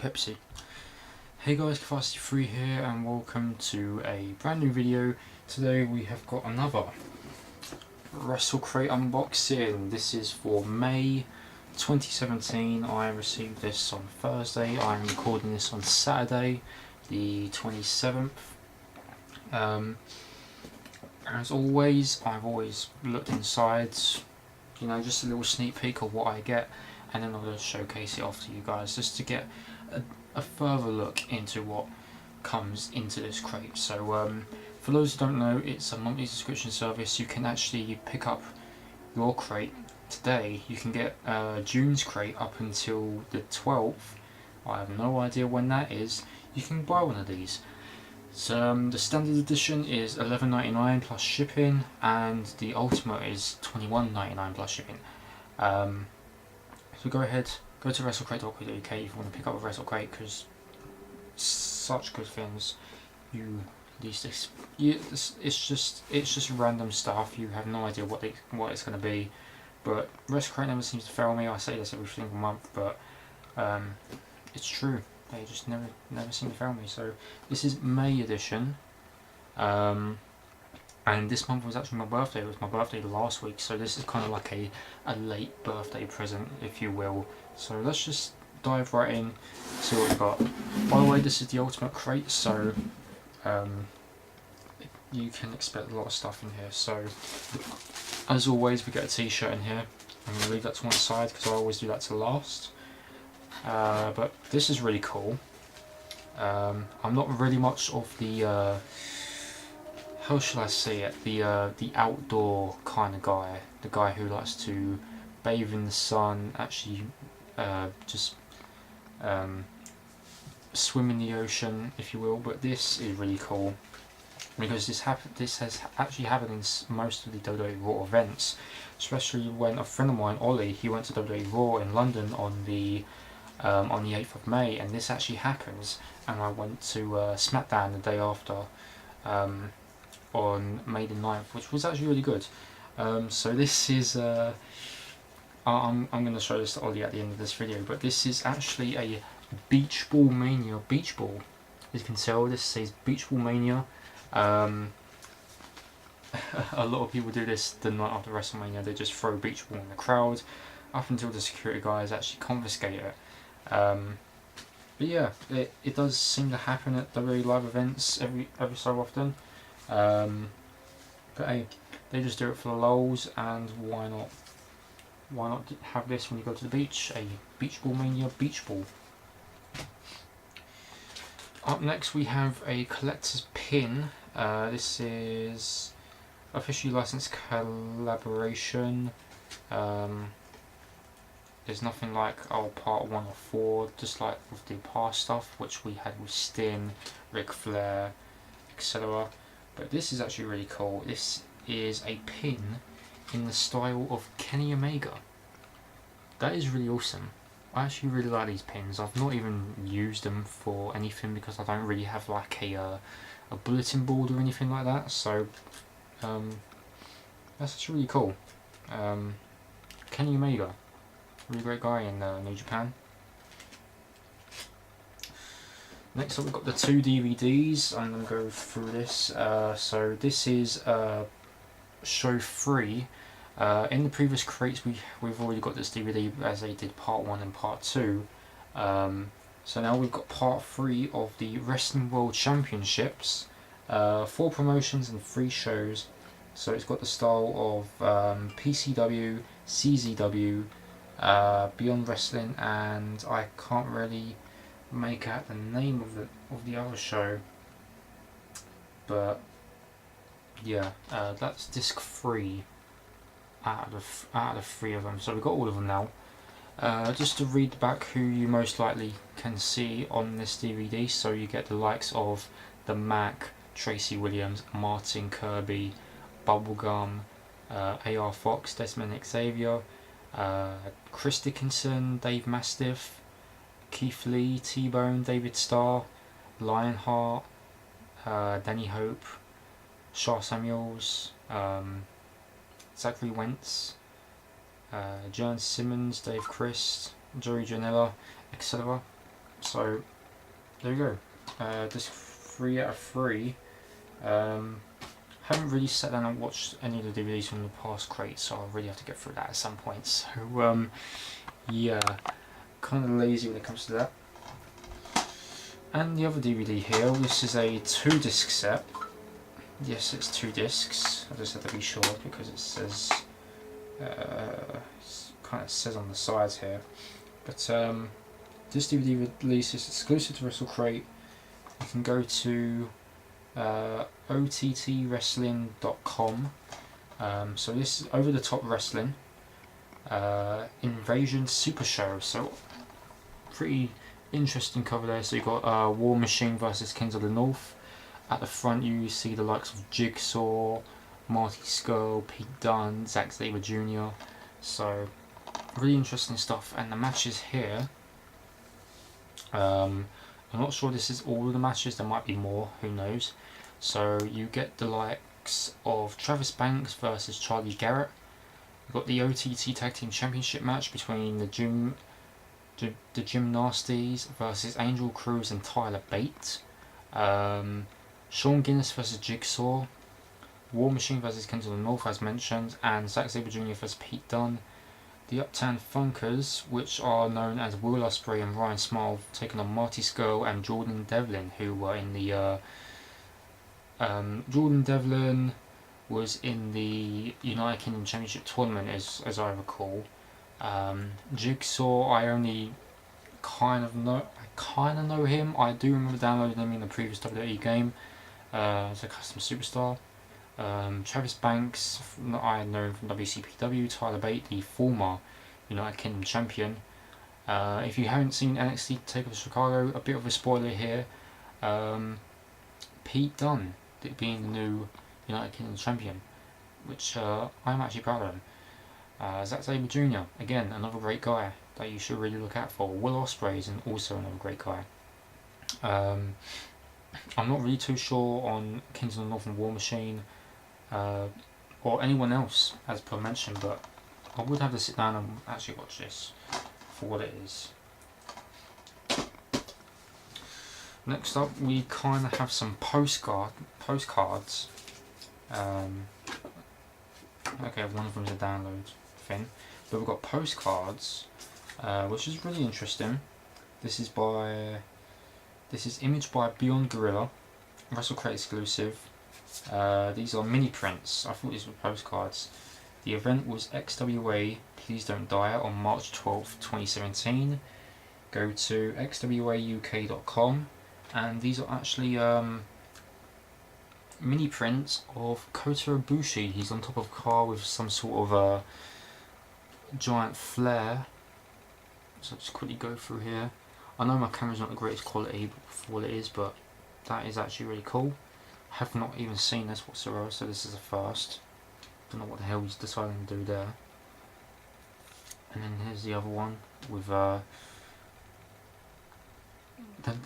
Pepsi. Hey guys, Kiddvirus53 here and welcome to a brand new video. Today we have got another Wrestle crate unboxing. This is for May 2017. I received this on Thursday. I'm recording this on Saturday the 27th. As always, I've always looked inside, you know, just a little sneak peek of what I get, and then I'll just showcase it off to you guys just to get a further look into what comes into this crate. So for those who don't know, it's a monthly subscription service. You can actually pick up your crate today. You can get June's crate up until the 12th. I have no idea when that is. You can buy one of these. So the standard edition is $11.99 plus shipping, and the ultimate is $21.99 plus shipping. So go ahead, go to wrestlecrate.co.uk if you want to pick up a Wrestle crate, because such good things. It's just random stuff. You have no idea what it's going to be. But Wrestle crate never seems to fail me. I say this every single month, but it's true. They just never seem to fail me. So this is May edition, and this month was actually my birthday. It was my birthday last week, so this is kind of like a late birthday present, if you will. So let's just dive right in, see what we've got. By the way, this is the ultimate crate, so you can expect a lot of stuff in here. So as always, we get a t-shirt in here. I'm going to leave that to one side because I always do that to last. But this is really cool. I'm not really much of the how should I say it? The outdoor kind of guy. The guy who likes to bathe in the sun, actually just swim in the ocean, if you will. But this is really cool because this has actually happened in most of the WWE Raw events, especially when a friend of mine, Ollie, he went to WWE Raw in London on the 8th of May, and this actually happens. And I went to SmackDown the day after, on May the 9th, which was actually really good. So this is I'm going to show this to Ollie at the end of this video, but this is actually a Beach Ball Mania beach ball. As you can tell, this says Beach Ball Mania. A lot of people do this the night after WrestleMania. They just throw a beach ball in the crowd up until the security guys actually confiscate it. But yeah, it does seem to happen at WWE live events every so often. But hey, they just do it for the lulz, and why not? Why not have this when you go to the beach? A Beach Ball Mania beach ball. Up next we have a collector's pin. This is officially licensed collaboration. There's nothing like part 1 or 4, just like with the past stuff, which we had with Sting, Ric Flair, etc. But this is actually really cool. This is a pin in the style of Kenny Omega. That is really awesome. I actually really like these pins. I've not even used them for anything because I don't really have like a bulletin board or anything like that. So that's actually really cool. Kenny Omega, really great guy in New Japan. Next up, we've got the 2 DVDs. I'm going to go through this. So this is show 3. In the previous crates, we've already got this DVD as they did part 1 and part 2. So now we've got part 3 of the Wrestling World Championships. 4 promotions and 3 shows. So it's got the style of PCW, CZW, Beyond Wrestling, and I can't really make out the name of the other show. But yeah, that's disc 3 out of the 3 of them. So we've got all of them now. Just to read back who you most likely can see on this DVD. So you get the likes of the Mac, Tracy Williams, Martin Kirby, Bubblegum, AR Fox, Desmond Xavier, Chris Dickinson, Dave Mastiff, Keith Lee, T-Bone, David Starr, Lionheart, Danny Hope, Shaw Samuels, Zachary Wentz, John Simmons, Dave Christ, Joey Janela, etc. So there you go. Disc 3 out of 3. Haven't really sat down and watched any of the DVDs from the past crates, so I'll really have to get through that at some point. So yeah, kind of lazy when it comes to that. And the other DVD here, this is a 2-disc set. Yes, it's 2 discs. I just have to be sure because it says, kind of says on the sides here. But this DVD release is exclusive to Wrestle Crate. You can go to OTTWrestling.com. So this is Over the Top Wrestling, Invasion Super Show. So pretty interesting cover there. So you've got War Machine versus Kings of the North. At the front you see the likes of Jigsaw, Marty Scurll, Pete Dunne, Zack Sabre Jr. So really interesting stuff. And the matches here, I'm not sure this is all of the matches, there might be more, who knows. So you get the likes of Travis Banks versus Charlie Garrett. You've got the OTT Tag Team Championship match between the Gym Nasties versus Angel Cruz and Tyler Bate. Sean Guinness versus Jigsaw. War Machine versus Kings of the North, as mentioned, and Zack Sabre Jr. versus Pete Dunne. The Uptown Funkers, which are known as Will Ospreay and Ryan Smile, taking on Marty Scurll and Jordan Devlin, who were in the Jordan Devlin was in the United Kingdom Championship tournament, as I recall. Jigsaw, I only kind of know him. I do remember downloading him in the previous WWE game as a custom superstar. Travis Banks, I know him from WCPW. Tyler Bate, the former United Kingdom champion. If you haven't seen NXT TakeOver Chicago, a bit of a spoiler here. Pete Dunne being the new United Kingdom champion, which I'm actually proud of him. Zack Sabre Jr., again, another great guy that you should really look out for. Will Ospreay is also another great guy. I'm not really too sure on Kings of the North and War Machine, or anyone else, as per mentioned, but I would have to sit down and actually watch this for what it is. Next up, we kind of have some postcards. Okay, one of them is a download thing, but we've got postcards, which is really interesting. This is imaged by Beyond Gorilla, Wrestle Crate exclusive. These are mini prints. I thought these were postcards. The event was XWA Please Don't Die on March 12th, 2017. Go to xwauk.com, and these are actually mini prints of Kota Ibushi. He's on top of a car with some sort of a giant flare. So I'll just quickly go through here. I know my camera's not the greatest quality for what it is, but that is actually really cool. I have not even seen this whatsoever, so this is a first. Don't know what the hell he's deciding to do there. And then here's the other one with the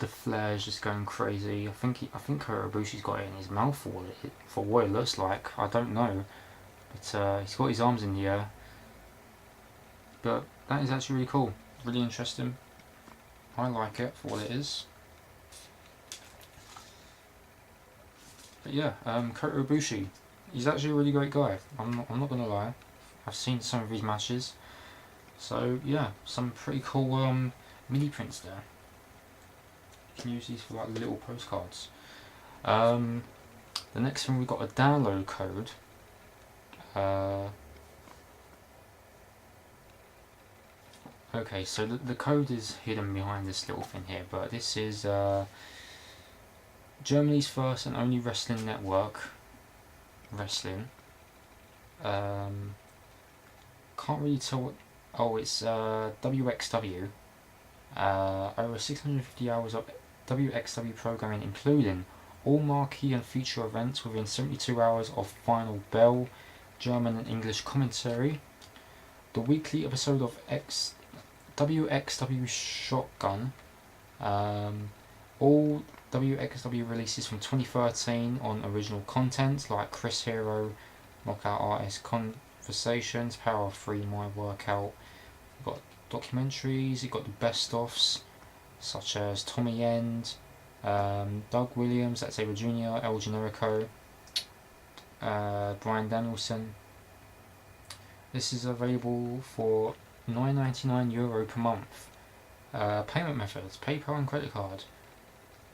flare is just going crazy. I think Kota Ibushi's got it in his mouth for what it looks like. I don't know, but he's got his arms in the air. But that is actually really cool, really interesting. I like it for what it is. But yeah, Kota Ibushi, he's actually a really great guy. I'm not gonna lie. I've seen some of his matches. So yeah, some pretty cool mini prints there. You can use these for like little postcards. The next thing, we've got a download code. Okay, so the code is hidden behind this little thing here, but this is Germany's first and only wrestling network. Wrestling. Can't really tell what. Oh, it's WXW. Over 650 hours of WXW programming, including all marquee and feature events within 72 hours of Final Bell, German and English commentary. The weekly episode of WXW Shotgun. All WXW releases from 2013 on original content like Chris Hero, Knockout Artist Conversations, Power of 3, My Workout. You've got documentaries, you've got the best-ofs, such as Tommy End, Doug Williams, that's Xavier Jr., El Generico, Brian Danielson. This is available for €9.99 per month. Payment methods, PayPal and credit card.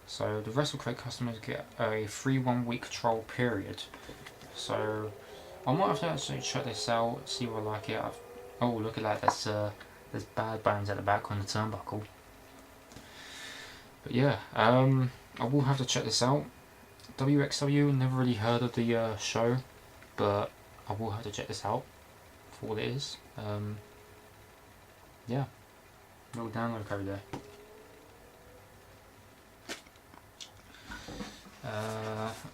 So the Wrestle Crate customers get a free 1 week trial period. So I might have to actually check this out, see if I like it. Oh, look at that, there's bad bands at the back on the turnbuckle. But yeah, I will have to check this out. WXW, never really heard of the show, but I will have to check this out for what it is. Yeah, little download code there.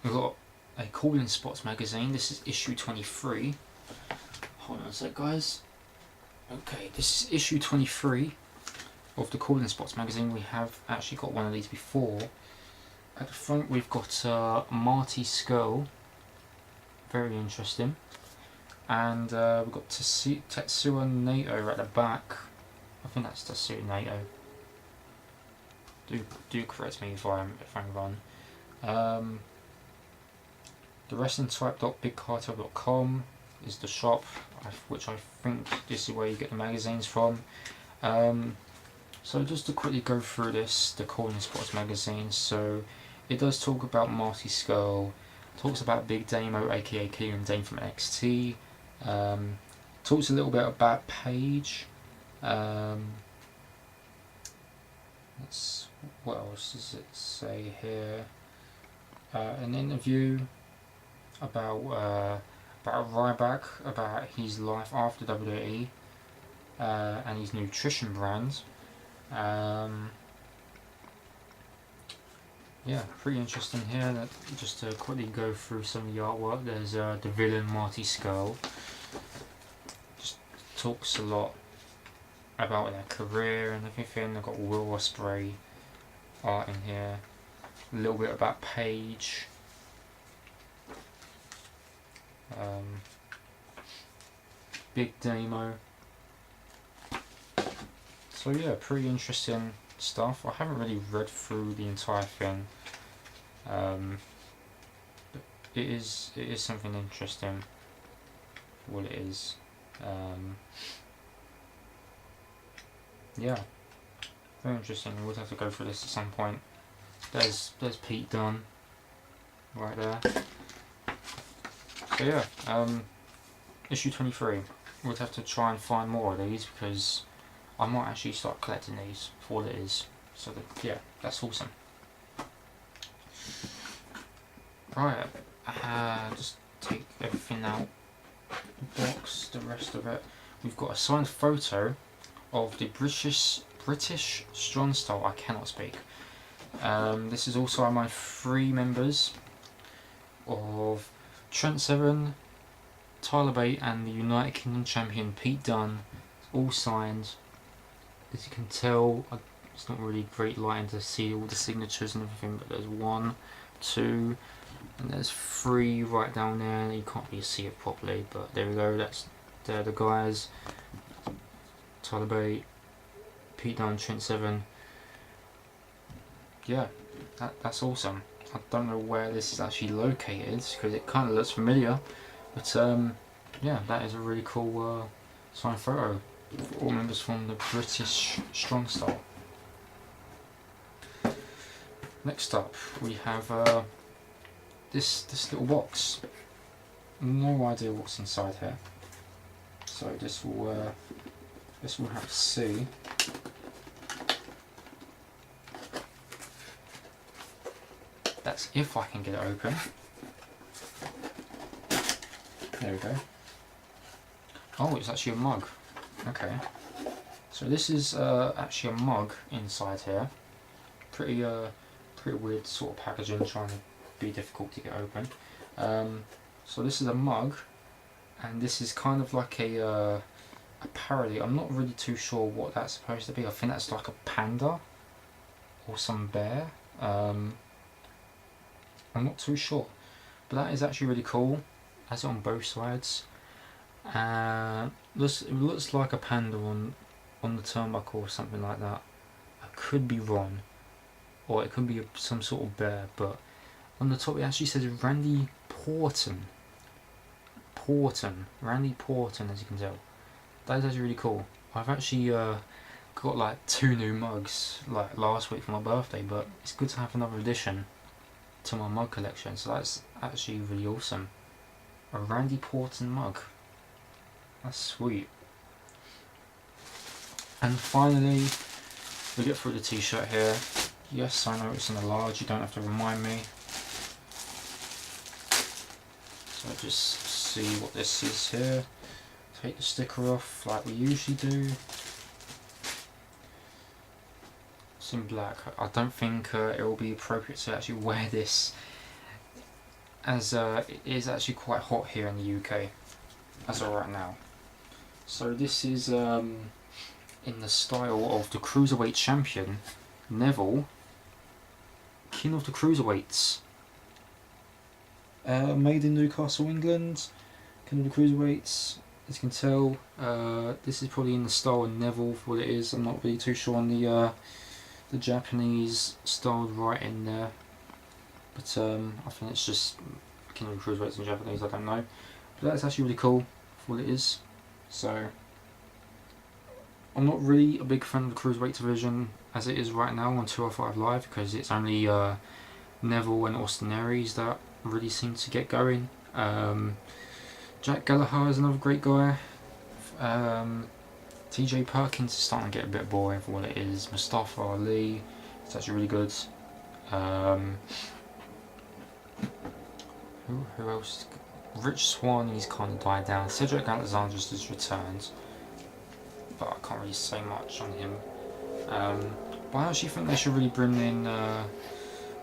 We've got a Call-In Spots magazine. This is issue 23. Hold on a sec, guys. Okay, this is issue 23 of the Call-In Spots magazine. We have actually got one of these before. At the front we've got Marty Scurll, very interesting, and we've got Tetsuya Naito at the back. I think that's Tetsuya Naito. Do correct me if I'm wrong. The WrestlingType.BigCartel.com is the shop, which I think this is where you get the magazines from. So just to quickly go through this, the Call-In Spots magazine. So it does talk about Marty Scurll, talks about Big Damo, aka Killian Dane from NXT, talks a little bit about Paige. What else does it say here? An interview about Ryback, about his life after WWE, and his nutrition brand. Yeah, pretty interesting here. Just to quickly go through some of the artwork, there's the villain Marty Scurll. Just talks a lot about their career and everything. They've got Will Ospreay art in here. A little bit about Paige. Big Damo. So yeah, pretty interesting stuff. I haven't really read through the entire thing. But it is something interesting for what it is. Yeah, very interesting. We'll have to go through this at some point. There's Pete Dunne right there. So yeah, issue 23. We'll have to try and find more of these because I might actually start collecting these for what it is. So that, yeah, that's awesome. Right, just take everything out the box, the rest of it. We've got a signed photo of the British Strong Style. I cannot speak. This is also my 3 members of Trent Seven, Tyler Bate, and the United Kingdom champion Pete Dunne, all signed. As you can tell, it's not really great lighting to see all the signatures and everything, but there's 1, 2, and there's 3 right down there. You can't really see it properly, but there we go. They're the guys. Tyler Bate, Pete Dunne, Trent Seven. Yeah, that's awesome. I don't know where this is actually located because it kind of looks familiar, but yeah, that is a really cool signed photo for all members from the British Strong Style. Next up, we have this little box. No idea what's inside here, so this will have to see. That's if I can get it open. There we go. Oh, it's actually a mug. Okay. So this is actually a mug inside here. Pretty weird sort of packaging, trying to be difficult to get open. So this is a mug, and this is kind of like a parody. I'm not really too sure what that's supposed to be. I think that's like a panda or some bear. I'm not too sure, but that is actually really cool. Has it on both sides. It looks like a panda on the turnbuckle or something like that. I could be wrong, or it could be some sort of bear, but on the top it actually says Randy Porton. Randy Porton, as you can tell. That is actually really cool. I've actually got like 2 new mugs like last week for my birthday, but it's good to have another addition to my mug collection, so that's actually really awesome. A Randy Porton mug. That's sweet. And finally, we get through the t-shirt here. Yes, I know it's in a large, you don't have to remind me. So just see what this is here. Take the sticker off like we usually do. It's in black. I don't think it will be appropriate to actually wear this, as it is actually quite hot here in the UK as of right now. So this is in the style of the Cruiserweight Champion, Neville, King of the Cruiserweights. Made in Newcastle, England. King of the Cruiserweights. As you can tell, this is probably in the style of Neville for what it is. I'm not really too sure on the Japanese style writing there, but I think it's just King of the Cruiserweights in Japanese. I don't know, but that's actually really cool for what it is. So I'm not really a big fan of the Cruiserweight division as it is right now on 205 Live, because it's only Neville and Austin Aries that really seem to get going. Jack Gallagher is another great guy. TJ Perkins is starting to get a bit boring for what it is. Mustafa Ali, it's actually really good. Who else? Rich Swann, he's kind of died down. Cedric Alexander's just returned, but I can't really say much on him. But I actually think they should really bring in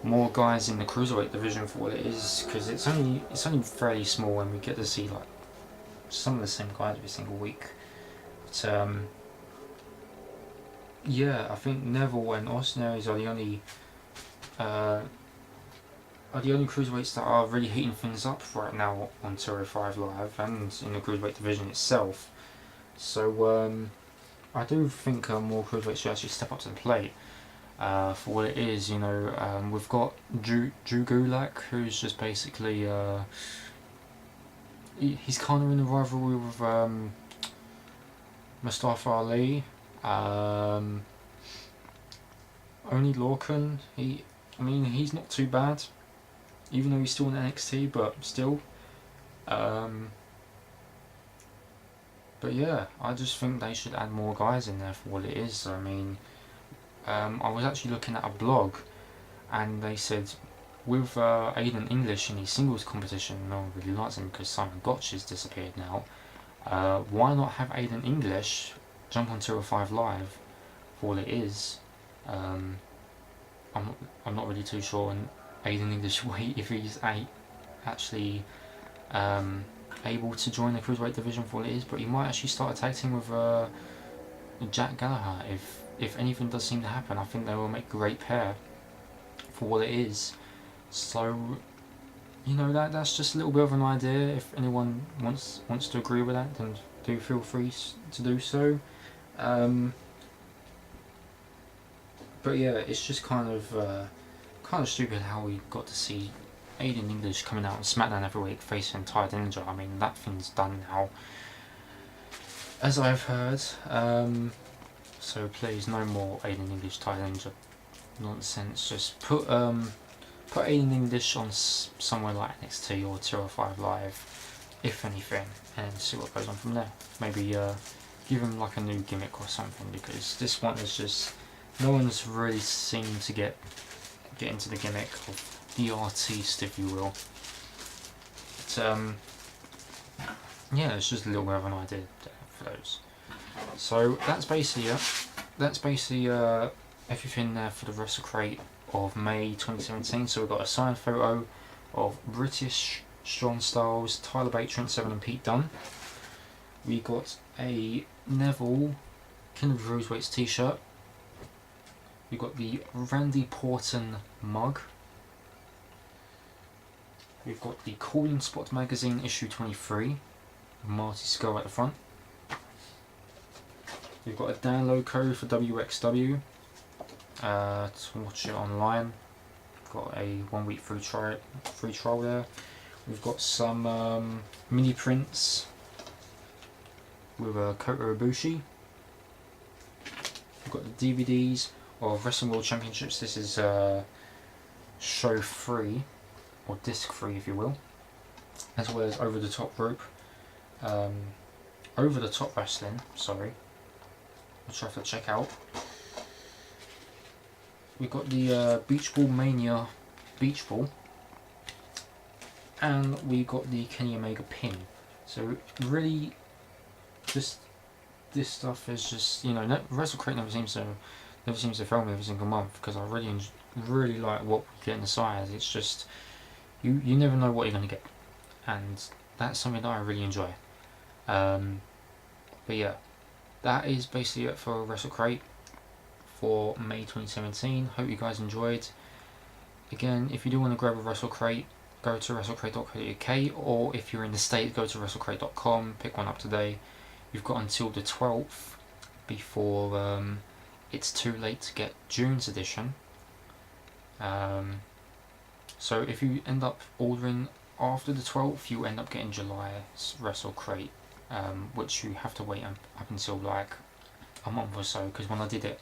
more guys in the Cruiserweight division for what it is, because it's only fairly small, and we get to see like some of the same guys every single week. But yeah, I think Neville and Austin Aries are the only cruiserweights that are really heating things up right now on 205 Live and in the Cruiserweight division itself. So I do think more cruiserweights should actually step up to the plate for what it is. You know, we've got Drew Gulak, who's just basically he's kind of in a rivalry with Mustafa Ali. Only Lorcan, he's not too bad, even though he's still in NXT, but still. But yeah, I just think they should add more guys in there for what it is. I mean, I was actually looking at a blog, and they said with Aiden English in his singles competition, no one really likes him because Simon Gotch has disappeared now. Why not have Aiden English jump on 205 Live for all it is? I'm not really too sure on Aiden English weight if he's actually able to join the Cruiserweight division for what it is, but he might actually start a tag team with Jack Gallagher if anything does seem to happen. I think they will make a great pair for what it is. So, you know, that's just a little bit of an idea. If anyone wants to agree with that, then do feel free to do so. But yeah, it's just kind of stupid how we got to see Aiden English coming out on SmackDown every week facing Ty Dillinger. I mean, that thing's done now, as I've heard. So please, no more Aiden English Ty Dillinger nonsense. Just put Aiden English on somewhere like NXT or 205 Live, if anything, and see what goes on from there. Maybe give him like a new gimmick or something, because this one is just, no one's really seemed to get into the gimmick of the artiste, if you will. But yeah, it's just a little bit of an idea for those. So that's basically it. That's basically everything there for the Wrestle Crate of May 2017. So we've got a signed photo of British Strong Styles, Tyler Bate, Trent Seven and Pete Dunne. We got a Neville King of the Cruiserweights t-shirt. We've got the Randy Porton mug. We've got the Calling Spot magazine issue 23 with Marty Scurll at the front. We've got a download code for WXW. to watch it online. Got a 1 week free trial there. We've got some mini prints with Kota Ibushi. We've got the DVDs of Wrestling World Championships. This is show 3, or disc 3 if you will, as well as Over the Top Rope, Over the Top Wrestling, sorry, which I have to check out. We've got the Beach Ball Mania Beach Ball, and we got the Kenny Omega pin. So really, this stuff is just, you know, Wrestle Crate never seems to fail me every single month, because I really like what we get in the size. It's just you never know what you're gonna get, and that's something that I really enjoy. But yeah, that is basically it for Wrestle Crate for May 2017. Hope you guys enjoyed. Again, if you do want to grab a Wrestle Crate, go to wrestlecrate.co.uk, or if you're in the States, go to wrestlecrate.com, pick one up today. You've got until the 12th before it's too late to get June's edition. So if you end up ordering after the 12th, you end up getting July's Wrestle Crate, which you have to wait up until like a month or so, because when I did it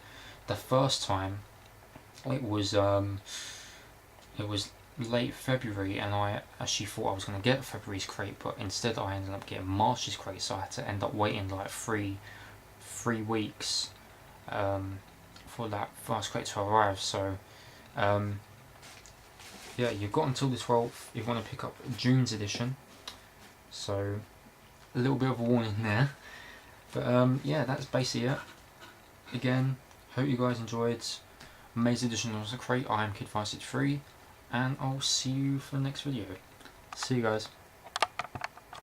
the first time, it was late February, and I actually thought I was going to get February's crate, but instead I ended up getting March's crate, so I had to end up waiting like three weeks for that first crate to arrive. So yeah, you've got until the 12th if you want to pick up June's edition, so a little bit of a warning there. But yeah, that's basically it. Again, hope you guys enjoyed May's edition of the crate. I am Kiddvirus53, and I'll see you for the next video. See you guys.